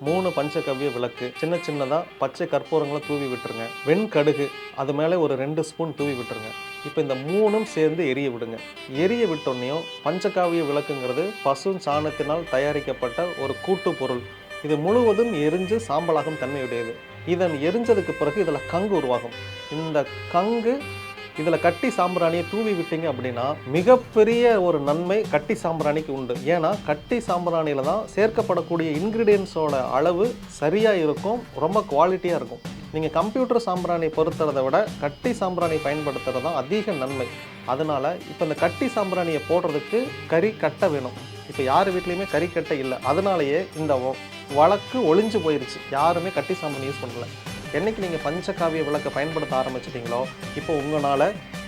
3 பஞ்சகவ்ய விளக்கு சின்ன சின்னதாக பச்சை கற்பூரங்களை தூவி விட்டுருங்க. வெண்கடுகு அது மேலே ஒரு 2 ஸ்பூன் தூவி விட்டுருங்க. இப்போ இந்த 3ம் சேர்ந்து எரிய விடுங்க. எரிய விட்டோன்னையும் பஞ்சகாவிய விளக்குங்கிறது பசு சாணத்தினால் தயாரிக்கப்பட்ட ஒரு கூட்டு பொருள். இது முழுவதும் எரிஞ்சு சாம்பலாகும் தன்மையுடையது. இதன் எரிஞ்சதுக்கு பிறகு இதில் கங்கு உருவாகும். இந்த கங்கு இதில் கட்டி சாம்பிராணியை தூவி விட்டீங்க அப்படின்னா மிகப்பெரிய ஒரு நன்மை கட்டி சாம்பிராணிக்கு உண்டு. ஏன்னா கட்டி சாம்பிராணியில் தான் சேர்க்கப்படக்கூடிய இன்க்ரீடியன்ஸோட அளவு சரியாக இருக்கும், ரொம்ப குவாலிட்டியாக இருக்கும். நீங்கள் கம்ப்யூட்டர் சாம்பிராணி பொறுத்துறதை விட கட்டி சாம்பிராணி பயன்படுத்துகிறது தான் அதிக நன்மை. அதனால் இப்போ இந்த கட்டி சாம்பிராணியை போடுறதுக்கு கறி கட்டை வேணும். இப்போ யார் வீட்லேயுமே கறிக்கட்டை இல்லை. அதனாலேயே இந்த வழக்கு ஒளிஞ்சு போயிடுச்சு. யாருமே கட்டி சாம்பிராணி யூஸ் பண்ணல. என்றைக்கு நீங்கள் பஞ்சகாவிய விளக்கை பயன்படுத்த ஆரம்பிச்சிட்டிங்களோ இப்போ உங்களால்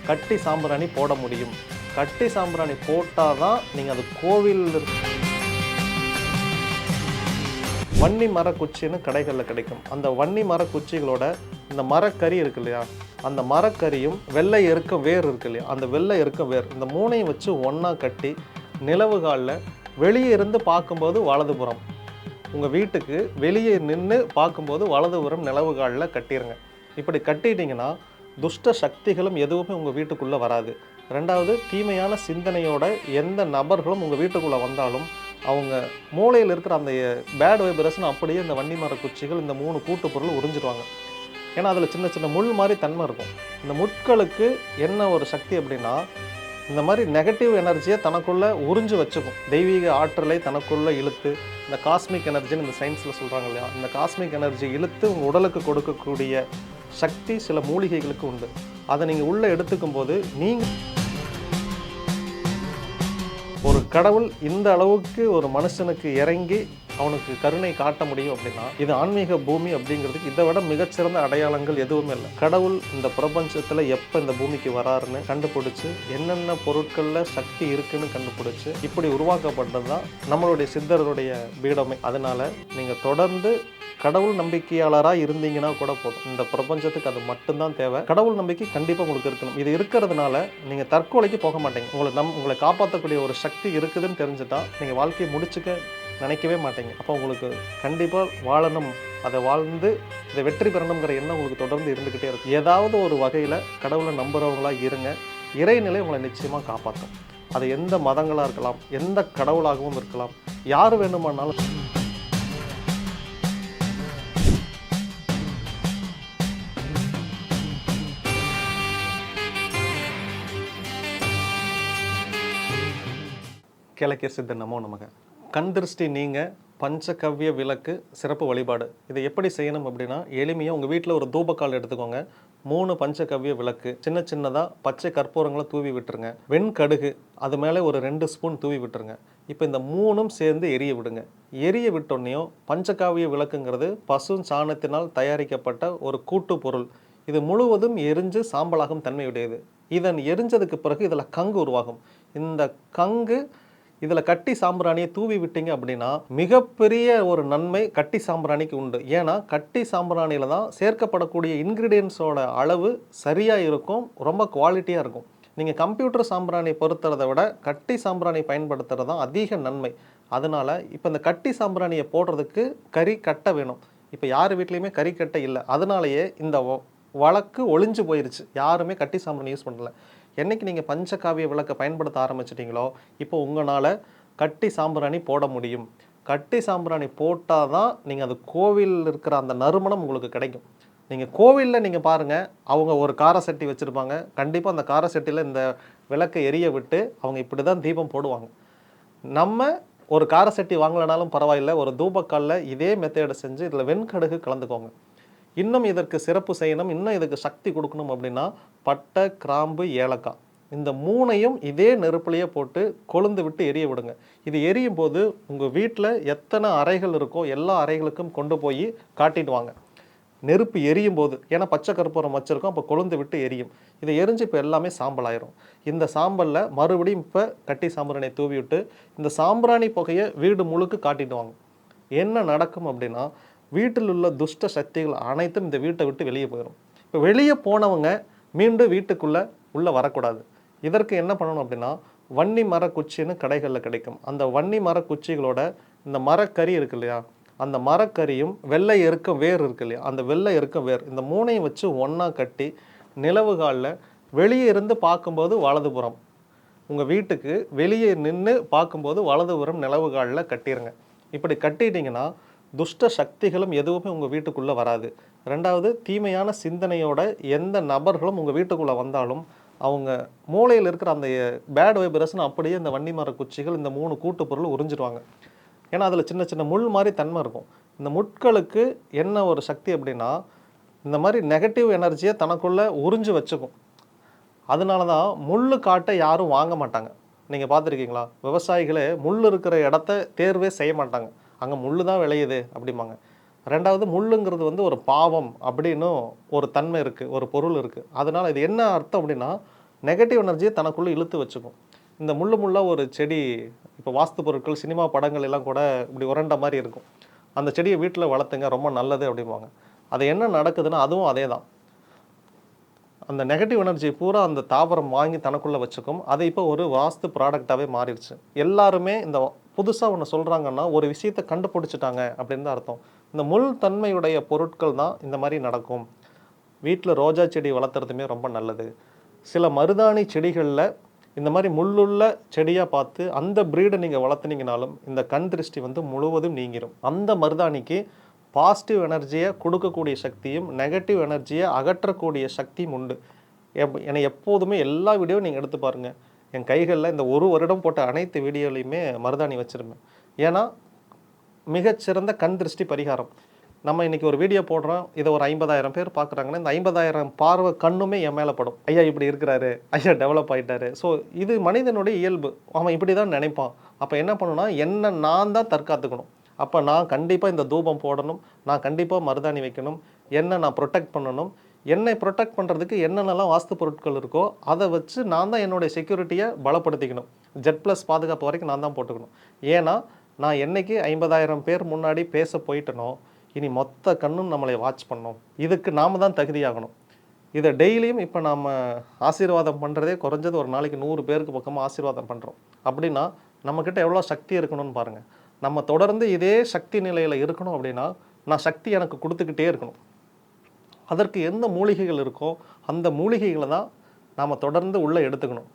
கட்டி சாம்பிராணி போட முடியும். கட்டி சாம்பிராணி போட்டால் தான் நீங்கள் அது கோவில் வன்னி மரக்குச்சின்னு கடைகளில் கிடைக்கும். அந்த வன்னி மரக்குச்சிகளோட இந்த மரக்கறி இருக்கு இல்லையா, அந்த மரக்கறியும் வெள்ளை எருக்கம் வேர் இருக்கு இல்லையா, அந்த வெள்ளை எருக்கம் வேர் இந்த 3ஐயும் வச்சு ஒன்றா கட்டி நிலவு காலில் வெளியே இருந்து பார்க்கும்போது வலதுபுறம், உங்கள் வீட்டுக்கு வெளியே நின்று பார்க்கும்போது வலதுபுறம் நிலவு காலில் கட்டிடுங்க. இப்படி கட்டிட்டிங்கன்னா துஷ்ட சக்திகளும் எதுவுமே உங்கள் வீட்டுக்குள்ளே வராது. ரெண்டாவது, தீமையான சிந்தனையோட எந்த நபர்களும் உங்கள் வீட்டுக்குள்ளே வந்தாலும் அவங்க மூளையில் இருக்கிற அந்த பேட் வைப்ரேஷன் அப்படியே இந்த வன்னி மர குச்சிகள் இந்த 3 கூட்டு பொருள் உறிஞ்சிடுவாங்க. ஏன்னா அதில் சின்ன சின்ன முள் மாதிரி தன்மை இருக்கும். இந்த முட்களுக்கு என்ன ஒரு சக்தி அப்படின்னா, இந்த மாதிரி நெகட்டிவ் எனர்ஜியை தனக்குள்ளே உறிஞ்சு வச்சுக்கும். தெய்வீக ஆற்றலை தனக்குள்ளே இழுத்து, இந்த காஸ்மிக் எனர்ஜின்னு இந்த சயின்ஸில் சொல்கிறாங்க இல்லையா, இந்த காஸ்மிக் எனர்ஜி இழுத்து உங்கள் உடலுக்கு கொடுக்கக்கூடிய சக்தி சில மூலிகைகளுக்கு உண்டு. அதை நீங்கள் உள்ளே எடுத்துக்கும் போது நீங்கள் ஒரு கடவுள் இந்த அளவுக்கு ஒரு மனுஷனுக்கு இறங்கி அவனுக்கு கருணை காட்ட முடியும் அப்படின்னா இது ஆன்மீக பூமி அப்படிங்கிறதுக்கு இதை விட மிகச்சிறந்த அடையாளங்கள் எதுவுமே இல்லை. கடவுள் இந்த பிரபஞ்சத்தில் எப்போ இந்த பூமிக்கு வராருன்னு கண்டுபிடிச்சு என்னென்ன பொருட்களில் சக்தி இருக்குன்னு கண்டுபிடிச்சு இப்படி உருவாக்கப்பட்டது தான் நம்மளுடைய சித்தர்களுடைய பீடமே. அதனால் நீங்கள் தொடர்ந்து கடவுள் நம்பிக்கையாளராக இருந்தீங்கன்னா கூட போதும். இந்த பிரபஞ்சத்துக்கு அது மட்டும்தான் தேவை. கடவுள் நம்பிக்கை கண்டிப்பாக உங்களுக்கு இருக்கணும். இது இருக்கிறதுனால நீங்கள் தற்கொலைக்கு போக மாட்டீங்க. உங்களை காப்பாற்றக்கூடிய ஒரு சக்தி இருக்குதுன்னு தெரிஞ்சுட்டா நீங்கள் வாழ்க்கையை முடிச்சுக்க நினைக்கவே மாட்டீங்க. அப்போ உங்களுக்கு கண்டிப்பாக வாழணும், அதை வாழ்ந்து இதை வெற்றி பெறணுங்கிற எண்ணம் உங்களுக்கு தொடர்ந்து இருந்துக்கிட்டே இருக்கும். ஏதாவது ஒரு வகையில் கடவுளை நம்புகிறவங்களாக இருங்க. இறைநிலை உங்களை நிச்சயமாக காப்பாற்றும். அது எந்த மதங்களாக இருக்கலாம், எந்த கடவுளாகவும் இருக்கலாம், யார் வேணுமானாலும். கிழக்கிய சித்த நமோ நமக. கண் திருஷ்டி நீங்கள் பஞ்சகவ்ய விளக்கு சிறப்பு வழிபாடு இதை எப்படி செய்யணும் அப்படின்னா, எளிமையாக உங்கள் வீட்டில் ஒரு தூபக்கால் எடுத்துக்கோங்க. 3 பஞ்சகவ்ய விளக்கு சின்ன சின்னதாக பச்சை கற்பூரங்களை தூவி விட்டுருங்க. வெண்கடுகு அது மேலே ஒரு 2 ஸ்பூன் தூவி விட்டுருங்க. இப்போ இந்த 3ம் சேர்ந்து எரிய விடுங்க. எரிய விட்டோன்னையும் பஞ்சகாவிய விளக்குங்கிறது பசு சாணத்தினால் தயாரிக்கப்பட்ட ஒரு கூட்டு பொருள். இது முழுவதும் எரிஞ்சு சாம்பலாகும் தன்மையுடையது. இதன் எரிஞ்சதுக்கு பிறகு இதில் கங்கு உருவாகும். இந்த கங்கு இதில் கட்டி சாம்பிராணியை தூவி விட்டீங்க அப்படின்னா மிகப்பெரிய ஒரு நன்மை கட்டி சாம்பிராணிக்கு உண்டு. ஏன்னா கட்டி சாம்பிராணியில் தான் சேர்க்கப்படக்கூடிய இன்க்ரீடியன்ஸோட அளவு சரியாக இருக்கும், ரொம்ப குவாலிட்டியாக இருக்கும். நீங்கள் கம்ப்யூட்டர் சாம்பிராணி பொறுத்துறதை விட கட்டி சாம்பிராணி பயன்படுத்துகிறது தான் அதிக நன்மை. அதனால் இப்போ இந்த கட்டி சாம்பிராணியை போடுறதுக்கு கறி கட்டை வேணும். இப்போ யார் வீட்லேயுமே கறிக்கட்டை இல்லை. அதனாலேயே இந்த வழக்கு ஒளிஞ்சு போயிடுச்சு. யாருமே கட்டி சாம்பிராணி யூஸ் பண்ணல. என்றைக்கு நீங்கள் பஞ்சகாவிய விளக்கை பயன்படுத்த ஆரம்பிச்சிட்டிங்களோ இப்போ உங்களால் கட்டி சாம்பிராணி போட முடியும். கட்டி சாம்பிராணி போட்டால் தான் நீங்கள் அது கோவிலில் இருக்கிற அந்த நறுமணம் உங்களுக்கு கிடைக்கும். நீங்கள் கோவிலில் நீங்கள் பாருங்கள், அவங்க ஒரு கார சட்டி வச்சுருப்பாங்க. கண்டிப்பாக அந்த கார சட்டியில் இந்த விளக்கை எரிய விட்டு அவங்க இப்படி தான் தீபம் போடுவாங்க. நம்ம ஒரு கார சட்டி வாங்கலைனாலும் பரவாயில்லை, ஒரு தூபக்காலில் இதே மெத்தேடை செஞ்சு இதில் வெண்கடுகு கலந்துக்கோங்க. இன்னும் இதற்கு சிறப்பு செய்யணும், இன்னும் இதுக்கு சக்தி கொடுக்கணும் அப்படின்னா பட்டை, கிராம்பு, ஏலக்காய் இந்த 3ஐயும் இதே நெருப்புலையே போட்டு கொழுந்து விட்டு எரிய விடுங்க. இது எரியும் போது உங்கள் வீட்டில் எத்தனை அறைகள் இருக்கோ எல்லா அறைகளுக்கும் கொண்டு போய் காட்டிட்டு வாங்க. நெருப்பு எரியும் போது, ஏன்னா பச்சை கற்பூரம் வச்சுருக்கோம், அப்போ கொழுந்து விட்டு எரியும். இதை எரிஞ்சு இப்போ எல்லாமே சாம்பலாயிரும். இந்த சாம்பலில் மறுபடியும் இப்போ கட்டி சாம்பிராணியை தூவி விட்டு இந்த சாம்பிராணி புகையை வீடு முழுக்க காட்டிட்டு வாங்க. என்ன நடக்கும் அப்படின்னா, வீட்டில் உள்ள துஷ்ட சக்திகள் அனைத்தும் இந்த வீட்டை விட்டு வெளியே போயிடும். இப்போ வெளியே போனவங்க மீண்டும் வீட்டுக்குள்ளே உள்ளே வரக்கூடாது. இதற்கு என்ன பண்ணணும் அப்படின்னா, வன்னி மரக்குச்சின்னு கடைகளில் கிடைக்கும். அந்த வன்னி மரக்குச்சிகளோட இந்த மரக்கறி இருக்கு இல்லையா, அந்த மரக்கரியும் வெள்ளை எருக்கம் வேர் இருக்கு இல்லையா, அந்த வெள்ளை எருக்கம் வேர், இந்த மூணையும் வச்சு ஒன்றா கட்டி நிலவு காலில் வெளியே இருந்து பார்க்கும்போது வலதுபுறம், உங்கள் வீட்டுக்கு வெளியே நின்று பார்க்கும்போது வலதுபுறம் நிலவு காலில் கட்டிடுங்க. இப்படி கட்டிட்டீங்கன்னா துஷ்ட சக்திகளும் எதுவுமே உங்கள் வீட்டுக்குள்ளே வராது. ரெண்டாவது, தீமையான சிந்தனையோட எந்த நபர்களும் உங்கள் வீட்டுக்குள்ளே வந்தாலும் அவங்க மூளையில் இருக்கிற அந்த பேட் வைப்ரேஷன் அப்படியே இந்த வன்னி மர குச்சிகள் இந்த 3 கூட்டு பொருள் உறிஞ்சிடுவாங்க. ஏன்னா அதில் சின்ன சின்ன முள் மாதிரி தன்மை இருக்கும். இந்த முட்களுக்கு என்ன ஒரு சக்தி அப்படின்னா, இந்த மாதிரி நெகட்டிவ் எனர்ஜியை தனக்குள்ளே உறிஞ்சு வச்சுக்கும். அதனால தான் முள் காட்டை யாரும் வாங்க மாட்டாங்க. நீங்கள் பார்த்துருக்கீங்களா? விவசாயிகளே முள் இருக்கிற இடத்த தேர்வே செய்ய மாட்டாங்க. அங்கே முள் தான் விளையுது அப்படிம்பாங்க. ரெண்டாவது, முள்ளுங்கிறது வந்து ஒரு பாவம் அப்படின்னு ஒரு தன்மை இருக்குது, ஒரு பொருள் இருக்குது. அதனால் இது என்ன அர்த்தம் அப்படின்னா, நெகட்டிவ் எனர்ஜியை தனக்குள்ளே இழுத்து வச்சுக்கும். இந்த முள்ளாக ஒரு செடி, இப்போ வாஸ்து பொருட்கள் சினிமா படங்கள் எல்லாம் கூட இப்படி உரண்ட மாதிரி இருக்கும். அந்த செடியை வீட்டில் வளர்த்துங்க, ரொம்ப நல்லது அப்படிம்பாங்க. அது என்ன நடக்குதுன்னா அதுவும் அதே தான். அந்த நெகட்டிவ் எனர்ஜி பூரா அந்த தாவரம் வாங்கி தனக்குள்ளே வச்சுக்கும். அது இப்போ ஒரு வாஸ்து ப்ராடக்டாகவே மாறிடுச்சு. எல்லாருமே இந்த புதுசாக ஒன்று சொல்கிறாங்கன்னா ஒரு விஷயத்தை கண்டுபிடிச்சிட்டாங்க அப்படின்னு தான் அர்த்தம். இந்த முள் தன்மையுடைய பொருட்கள் தான் இந்த மாதிரி நடக்கும். வீட்டில் ரோஜா செடி வளர்த்துறதுமே ரொம்ப நல்லது. சில மருதாணி செடிகளில் இந்த மாதிரி முள்ளுள்ள செடியாக பார்த்து அந்த ப்ரீடை நீங்கள் வளர்த்துனீங்கனாலும் இந்த கண் திருஷ்டி வந்து முழுவதும் நீங்கிடும். அந்த மருதாணிக்கு பாசிட்டிவ் எனர்ஜியை கொடுக்கக்கூடிய சக்தியும் நெகட்டிவ் எனர்ஜியை அகற்றக்கூடிய சக்தியும் உண்டு. என்னை எப்போதுமே எல்லா வீடியோவும் நீங்கள் எடுத்து பாருங்கள். என் கைகளில் இந்த 1 வருடம் போட்ட அனைத்து வீடியோலையுமே மருதாணி வச்சுருப்பேன். ஏன்னா மிகச்சிறந்த கண் திருஷ்டி பரிகாரம். நம்ம இன்றைக்கி ஒரு வீடியோ போடுறோம், இதை ஒரு 50,000 பேர் பார்க்குறாங்கன்னா இந்த 50,000 பார்வை கண்ணுமே என் மேலே படும். ஐயா இப்படி இருக்கிறாரு, ஐயா டெவலப் ஆகிட்டாரு. ஸோ இது மனிதனுடைய இயல்பு. அவன் இப்படி தான் நினைப்பான். அப்போ என்ன பண்ணணும்னா, என்ன நான் தான் தற்காத்துக்கணும். அப்போ நான் கண்டிப்பாக இந்த தூபம் போடணும், நான் கண்டிப்பாக மருதாணி வைக்கணும், என்னை நான் ப்ரொடெக்ட் பண்ணணும். என்னை ப்ரொடெக்ட் பண்ணுறதுக்கு என்னென்னலாம் வாஸ்து பொருட்கள் இருக்கோ அதை வச்சு நான் தான் என்னுடைய செக்யூரிட்டியை பலப்படுத்திக்கணும். ஜெட்+ பாதுகாப்பு வரைக்கும் நான் தான் போட்டுக்கணும். ஏன்னா நான் என்னைக்கு 50,000 பேர் முன்னாடி பேச போயிட்டனோ, இனி மொத்த கண்ணும் நம்மளை வாட்ச் பண்ணணும். இதுக்கு நாம் தான் தகுதியாகணும். இதை டெய்லியும் இப்போ நாம் ஆசீர்வாதம் பண்ணுறதே குறைஞ்சது ஒரு நாளைக்கு 100 பேருக்கு பக்கமாக ஆசீர்வாதம் பண்ணுறோம். அப்படின்னா நம்மக்கிட்ட எவ்வளோ சக்தி இருக்கணும்னு பாருங்கள். நம்ம தொடர்ந்து இதே சக்தி நிலையில் இருக்கணும் அப்படின்னா, நான் சக்தி எனக்கு கொடுத்துக்கிட்டே இருக்கணும். அதற்கு எந்த மூலிகைகள் இருக்கோ அந்த மூலிகைகளை தான் நாம் தொடர்ந்து உள்ளே எடுத்துக்கணும்.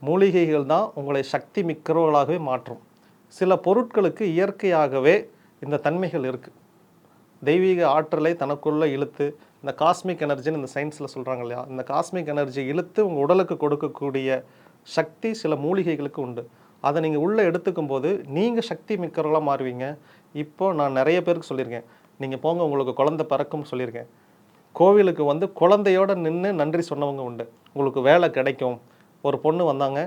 மூலிகைகள் தான் உங்களை சக்தி மிக்கவர்களாகவே மாற்றும். சில பொருட்களுக்கு இயற்கையாகவே இந்த தன்மைகள் இருக்குது. தெய்வீக ஆற்றலை தனக்குள்ளே இழுத்து, இந்த காஸ்மிக் எனர்ஜின்னு இந்த சயின்ஸில் சொல்கிறாங்க இல்லையா, இந்த காஸ்மிக் எனர்ஜி இழுத்து உங்கள் உடலுக்கு கொடுக்கக்கூடிய சக்தி சில மூலிகைகளுக்கு உண்டு. அதை நீங்கள் உள்ளே எடுத்துக்கும் போது நீங்கள் சக்தி மிக்கவர்களாக மாறுவீங்க. இப்போது நான் நிறைய பேருக்கு சொல்லியிருக்கேன், நீங்கள் போங்க உங்களுக்கு குழந்தை பிறக்கும்னு சொல்லியிருக்கேன். கோவிலுக்கு வந்து குழந்தையோடு நின்று நன்றி சொன்னவங்க உண்டு. உங்களுக்கு வேலை கிடைக்கும். ஒரு பொண்ணு வந்தாங்க,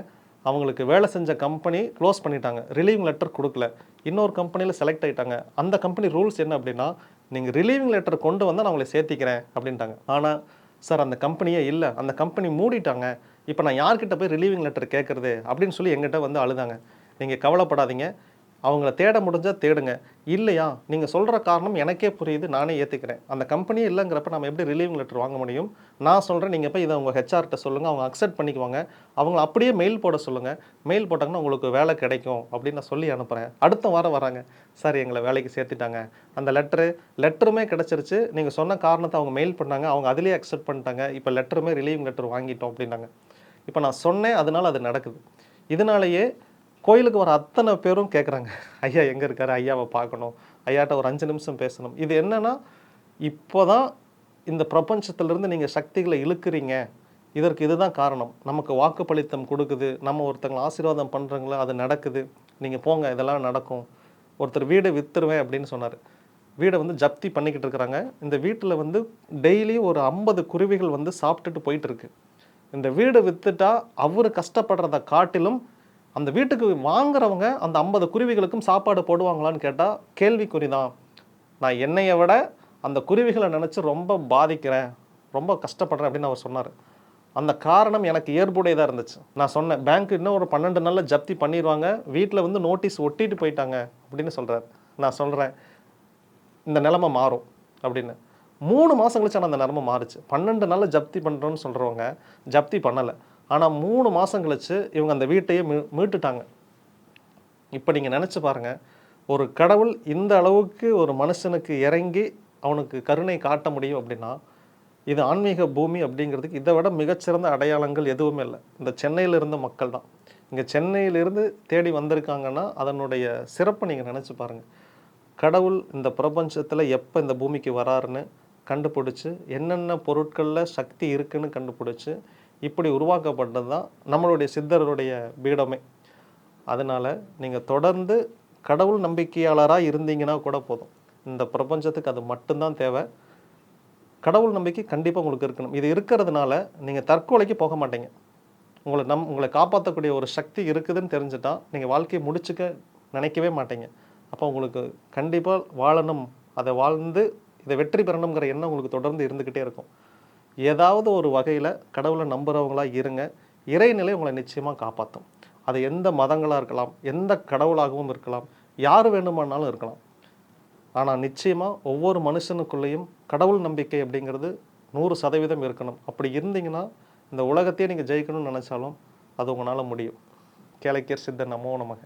அவங்களுக்கு வேலை செஞ்ச கம்பெனி க்ளோஸ் பண்ணிட்டாங்க, ரிலீவிங் லெட்டர் கொடுக்கல, இன்னொரு கம்பெனியில் செலக்ட் ஆகிட்டாங்க. அந்த கம்பெனி ரூல்ஸ் என்ன அப்படின்னா, நீங்கள் ரிலீவிங் லெட்டர் கொண்டு வந்தால் நான் உங்களை சேர்த்திக்கிறேன் அப்படின்ட்டாங்க. ஆனால் சார் அந்த கம்பெனியே இல்லை, அந்த கம்பெனி மூடிட்டாங்க, இப்போ நான் யார்கிட்ட போய் ரிலீவிங் லெட்டர் கேட்குறது அப்படின்னு சொல்லி எங்கிட்ட வந்து அழுதாங்க. நீங்கள் கவலைப்படாதீங்க, அவங்கள தேட முடிஞ்சால் தேடுங்க. இல்லையா, நீங்கள் சொல்கிற காரணம் எனக்கே புரியுது, நானே ஏற்றுக்கிறேன். அந்த கம்பெனியே இல்லைங்கிறப்ப நம்ம எப்படி ரிலீவிங் லெட்டர் வாங்க முடியும்? நான் சொல்கிறேன், நீங்கள் போய் இதை உங்கள் ஹெச்ஆர்கிட்ட சொல்லுங்கள், அவங்க அக்செப்ட் பண்ணிக்குவாங்க. அவங்கள அப்படியே மெயில் போட சொல்லுங்கள், மெயில் போட்டாங்கன்னா உங்களுக்கு வேலை கிடைக்கும் அப்படின்னு நான் சொல்லி அனுப்புகிறேன். அடுத்த வாரம் வராங்க, சார் எங்களை வேலைக்கு சேர்த்துட்டாங்க, அந்த லெட்டருமே கிடச்சிருச்சு, நீங்கள் சொன்ன காரணத்தை அவங்க மெயில் பண்ணாங்க, அவங்க அதிலேயே அக்செப்ட் பண்ணிட்டாங்க, இப்போ லெட்டருமே ரிலீவிங் லெட்டர் வாங்கிட்டோம் அப்படின்னாங்க. இப்போ நான் சொன்னேன், அதனால் அது நடக்குது. இதனாலேயே கோயிலுக்கு வர அத்தனை பேரும் கேட்குறாங்க, ஐயா எங்கே இருக்காரு, ஐயாவை பார்க்கணும், ஐயாட்ட ஒரு 5 நிமிஷம் பேசணும். இது என்னென்னா, இப்போ தான் இந்த பிரபஞ்சத்திலிருந்து நீங்கள் சக்திகளை இழுக்கிறீங்க. இதற்கு இதுதான் காரணம். நமக்கு வாக்குப்பளித்தம் கொடுக்குது, நம்ம ஒருத்தங்களை ஆசீர்வாதம் பண்ணுறங்களோ அது நடக்குது, நீங்கள் போங்க இதெல்லாம் நடக்கும். ஒருத்தர் வீடை விற்றுருவேன் அப்படின்னு சொன்னார். வீடை வந்து ஜப்தி பண்ணிக்கிட்டு இருக்கிறாங்க. இந்த வீட்டில் வந்து டெய்லி ஒரு 50 குருவிகள் வந்து சாப்பிட்டுட்டு போயிட்டுருக்கு. இந்த வீடு விற்றுட்டா அவர் கஷ்டப்படுறதை காட்டிலும் அந்த வீட்டுக்கு வாங்குறவங்க அந்த 50 குருவிகளுக்கும் சாப்பாடு போடுவாங்களான்னு கேட்டால் கேள்விக்குறி தான். நான் என்னையை விட அந்த குருவிகளை நினச்சி ரொம்ப பாதிக்கிறேன், ரொம்ப கஷ்டப்படுறேன் அப்படின்னு அவர் சொன்னார். அந்த காரணம் எனக்கு ஏற்புடையதாக இருந்துச்சு. நான் சொன்னேன், பேங்க் இன்னும் ஒரு 12 நாளில் ஜப்தி பண்ணிடுவாங்க, வீட்டில் வந்து நோட்டீஸ் ஒட்டிட்டு போயிட்டாங்க அப்படின்னு சொல்கிறார். நான் சொல்கிறேன், இந்த நிலைமை மாறும் அப்படின்னு. 3 மாதம் கழிச்சு ஆனால் அந்த நிலைமை மாறுச்சு. 12 நாளில் ஜப்தி பண்ணுறோன்னு சொல்கிறவங்க ஜப்தி பண்ணலை. ஆனால் 3 மாதம் கழிச்சு இவங்க அந்த வீட்டையே மீட்டுட்டாங்க. இப்போ நீங்கள் நினச்சி பாருங்கள், ஒரு கடவுள் இந்த அளவுக்கு ஒரு மனுஷனுக்கு இறங்கி அவனுக்கு கருணை காட்ட முடியும் அப்படின்னா, இது ஆன்மீக பூமி அப்படிங்கிறதுக்கு இதை விட மிகச்சிறந்த அடையாளங்கள் எதுவுமே இல்லை. இந்த சென்னையில் இருந்த மக்கள் தான். இங்கே சென்னையிலிருந்து தேடி வந்திருக்காங்கன்னா அதனுடைய சிறப்பை நீங்கள் நினச்சி பாருங்கள். கடவுள் இந்த பிரபஞ்சத்தில் எப்போ இந்த பூமிக்கு வராருன்னு கண்டுபிடிச்சி, என்னென்ன பொருட்களில் சக்தி இருக்குன்னு கண்டுபிடிச்சி, இப்படி உருவாக்கப்பட்டது தான் நம்மளுடைய சித்தருடைய பீடமே. அதனால் நீங்கள் தொடர்ந்து கடவுள் நம்பிக்கையாளராக இருந்தீங்கன்னா கூட போதும். இந்த பிரபஞ்சத்துக்கு அது மட்டும்தான் தேவை. கடவுள் நம்பிக்கை கண்டிப்பாக உங்களுக்கு இருக்கணும். இது இருக்கிறதுனால நீங்கள் தற்கொலைக்கு போக மாட்டீங்க. உங்களை காப்பாற்றக்கூடிய ஒரு சக்தி இருக்குதுன்னு தெரிஞ்சுட்டா நீங்கள் வாழ்க்கையை முடிச்சுக்க நினைக்கவே மாட்டீங்க. அப்போ உங்களுக்கு கண்டிப்பாக வாழணும், அதை வாழ்ந்து இதை வெற்றி பெறணுங்கிற எண்ணம் உங்களுக்கு தொடர்ந்து இருந்துக்கிட்டே இருக்கும். ஏதாவது ஒரு வகையில் கடவுளை நம்புகிறவங்களாக இருங்க. இறைநிலை உங்களை நிச்சயமாக காப்பாற்றும். அது எந்த மதங்களாக இருக்கலாம், எந்த கடவுளாகவும் இருக்கலாம், யார் வேண்டுமானாலும் இருக்கலாம். ஆனால் நிச்சயமாக ஒவ்வொரு மனுஷனுக்குள்ளேயும் கடவுள் நம்பிக்கை அப்படிங்கிறது 100% இருக்கணும். அப்படி இருந்தீங்கன்னா இந்த உலகத்தையே நீங்கள் ஜெயிக்கணும்னு நினச்சாலும் அது உங்களால் முடியும். கேளக்கியர் சித்தர் நமோ நமக.